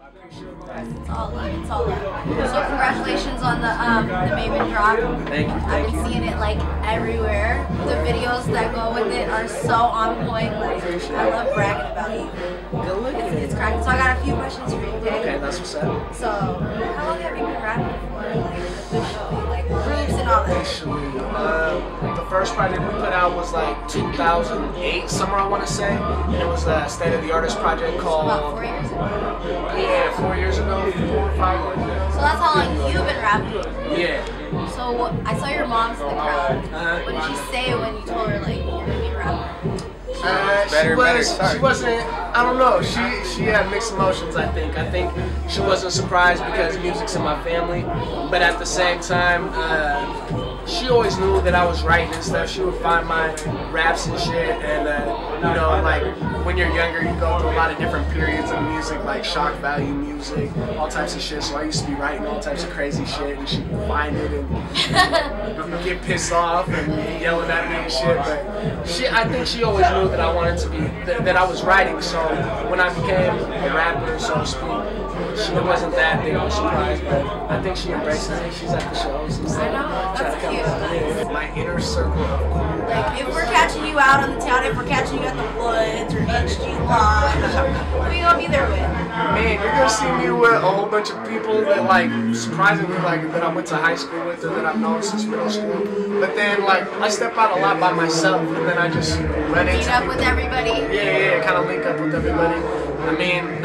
It's all love. It's all love. So congratulations on the Maven drop. Thank you. I've been seeing it like everywhere. The videos that go with it are so on point. Like I love bragging about you. Good looking. It's cracking. So I got a few questions for you, okay? Okay, that's what's up. So how long have you been rapping for? Like officially, like groups and all that. Officially, the first project we put out was like 2008, summer I want to say, and it was a State of the Artist project called. About 4 years ago. Yeah, 4 years ago, 4 or 5 years ago. So that's how long you've been rapping. Yeah. So I saw your mom's in the crowd. What did she say when you told her like you're gonna be a rapper? She wasn't, I don't know, she had mixed emotions, I think. I think she wasn't surprised because music's in my family, but at the same time, she always knew that I was writing and stuff. She would find my raps and shit, and you know, like when you're younger, you go through a lot of different periods of music, like shock value music, all types of shit. So I used to be writing all types of crazy shit, and she'd find it and get pissed off and be yelling at me and shit. But I think she always knew that I wanted to be, that I was writing. So when I became a rapper, so to speak, she wasn't that big of a surprise, but I think she embraces it. She's at the shows and stuff. I know, that's cute. My inner circle of cool. Like, if we're catching you out on the town, if we're catching you at the Woods or HG Lodge, who are you gonna be there with? Man, you're gonna see me with a whole bunch of people that, like, surprisingly, like, that I went to high school with or that I've known since middle school. But then, like, I step out a lot by myself, and then I just run into Meet up with everybody? Yeah, kind of link up with everybody. I mean,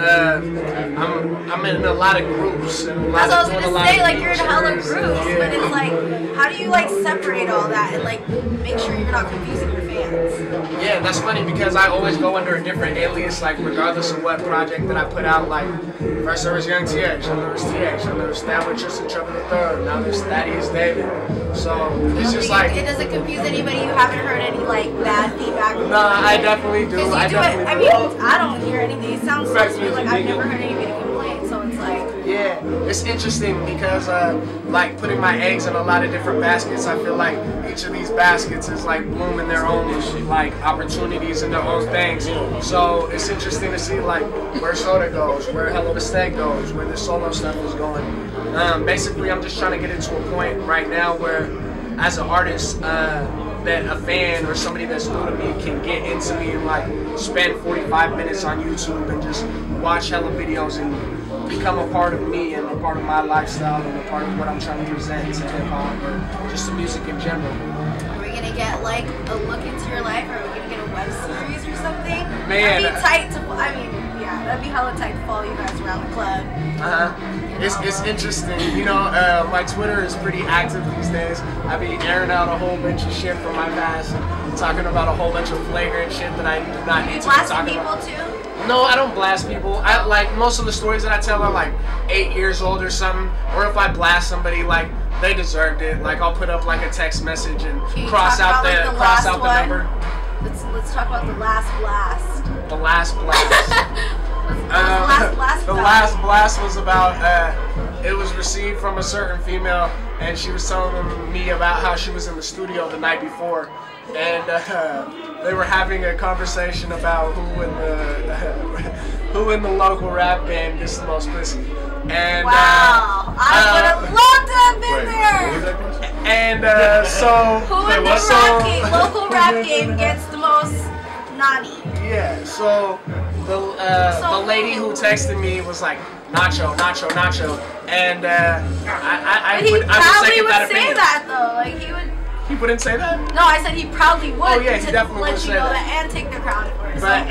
I'm in a lot of groups. And That's what I was gonna say, like, you're in hella groups, but it's like, how do you, like, separate all that and, like, make sure you're not confusing your fans? Yeah, that's funny because I always go under a different alias, like, regardless of what project that I put out. Like, first there was Young TH, then there was TH, then there was Thad with Tristan Trevor III, now there's Thaddeus David. So, it's just like... It doesn't confuse anybody? You haven't heard any, like, bad feedback? No, I definitely do. Because you do it, I mean, I don't hear anything. It sounds so sweet, like, I've never heard anybody complain, so it's like... Yeah, it's interesting because, like, putting my eggs in a lot of different baskets, I feel like each of these baskets is, like, blooming their own, like, opportunities and their own things. So, it's interesting to see, like, where Soda goes, where Hello Mistake goes, where the solo stuff is going. Basically, I'm just trying to get it to a point right now where, as an artist, that a fan or somebody that's new to me can get into me and, like, spend 45 minutes on YouTube and just watch hella videos and become a part of me and a part of my lifestyle and a part of what I'm trying to present to hip-hop or just the music in general. Are we gonna get, like, a look into your life, or are we gonna get a web series or something? Man, that'd be tight to, I mean, yeah, that'd be hella tight to follow you guys around the club. It's interesting, you know, my Twitter is pretty active these days. I be airing out a whole bunch of shit from my past and talking about a whole bunch of flagrant shit that I do not need to be talking about. Do you blast people too? No, I don't blast people. I like most of the stories that I tell are like 8 years old or something. Or if I blast somebody, like they deserved it. Like I'll put up like a text message and cross out the number. Let's talk about the last blast. The last blast. The last blast was about, it was received from a certain female, and she was telling me about how she was in the studio the night before, and they were having a conversation about who in the local rap game gets the most pussy. And wow, I would have loved to have been there. And so who in the local rap game gets the most naughty? Yeah, so the lady who texted me was like, Nacho, Nacho, Nacho, and I would second that opinion. He probably would say that though, like he would. He wouldn't say that? No, I said he probably would. Oh yeah, he definitely would let say you know that. And take the crown for it. But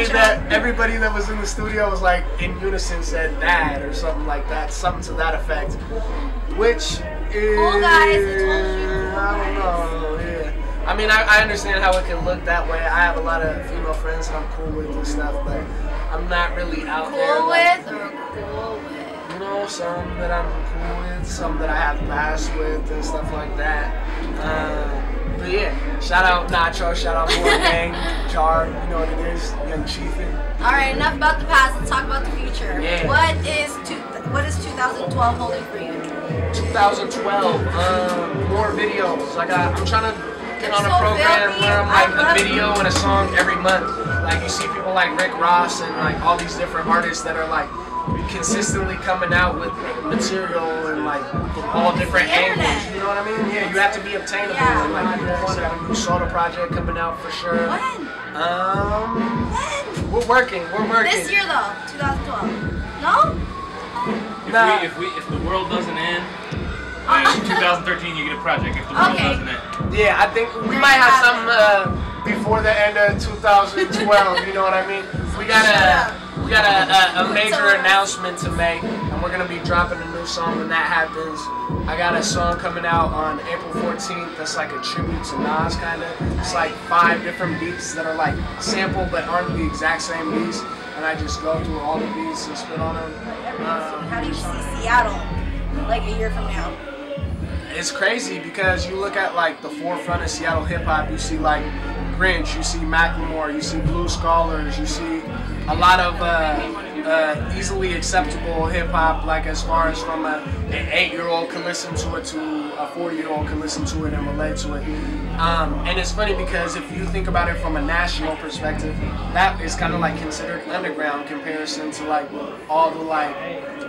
So, everybody that was in the studio was like in unison said that or something like that, something to that effect, which is cool guys. I told you. I don't know. Yeah. I mean, I understand how it can look that way. I have a lot of female friends that I'm cool with and stuff, but I'm not really out there. Cool with or cool with? You know, some that I'm cool with, some that I have passed with and stuff like that. But yeah, shout out Nacho, shout out More Gang, Jar, you know what it is, Young Chiefin. Alright, enough about the past, let's talk about the future. Yeah. What is 2012 holding for you? 2012, more videos. I'm trying to get on a program where I'm like a video and a song every month. Like you see people like Rick Ross and like all these different artists that are like consistently coming out with material and like all different angles. You know what I mean? Yeah, you have to be obtainable. Yeah. And, like, we got a new soda project coming out for sure. When? We're working. This year though, 2012. No? If the world doesn't end, in 2013 you get a project. If the world doesn't end. Yeah, I think we might have some before the end of 2012. You know what I mean? We got a major announcement to make, and we're gonna be dropping a new song when that happens. I got a song coming out on April 14th that's like a tribute to Nas, kind of. It's like 5 different beats that are like sampled but aren't the exact same beats, and I just go through all the beats and spit on them. How do you see Seattle like a year from now? It's crazy because you look at like the forefront of Seattle hip hop, you see like Grinch, you see Macklemore, you see Blue Scholars, you see a lot of easily acceptable hip hop, like as far as from an 8-year-old can listen to it to a 40-year-old can listen to it and relate to it. And it's funny because if you think about it from a national perspective, that is kind of like considered underground comparison to like all the like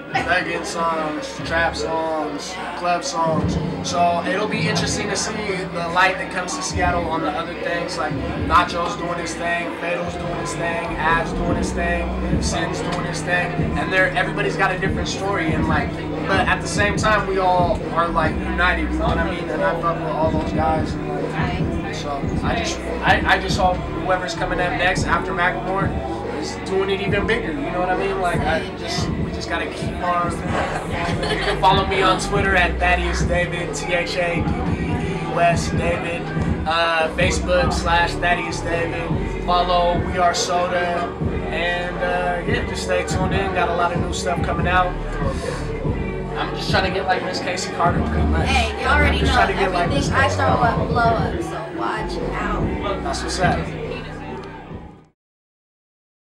reggae songs, trap songs, club songs. So it'll be interesting to see the light that comes to Seattle on the other things, like Nacho's doing his thing, Fatal's doing his thing, Ab's doing his thing, Sin's doing his thing, and everybody's got a different story, and like, but at the same time we all are like united, you know what I mean? And I fuck with all those guys. And, like, so I just hope whoever's coming up next after Macklemore is doing it even bigger, you know what I mean? Like we just gotta keep on. You can follow me on Twitter at Thaddeus David, THADDEUS David, Facebook /Thaddeus David. Follow We Are Soda, and yeah, just stay tuned in. Got a lot of new stuff coming out. I'm just trying to get like Miss Casey Carter pretty much. Hey, you already know everything I throw up blow up, so watch out. That's what's up.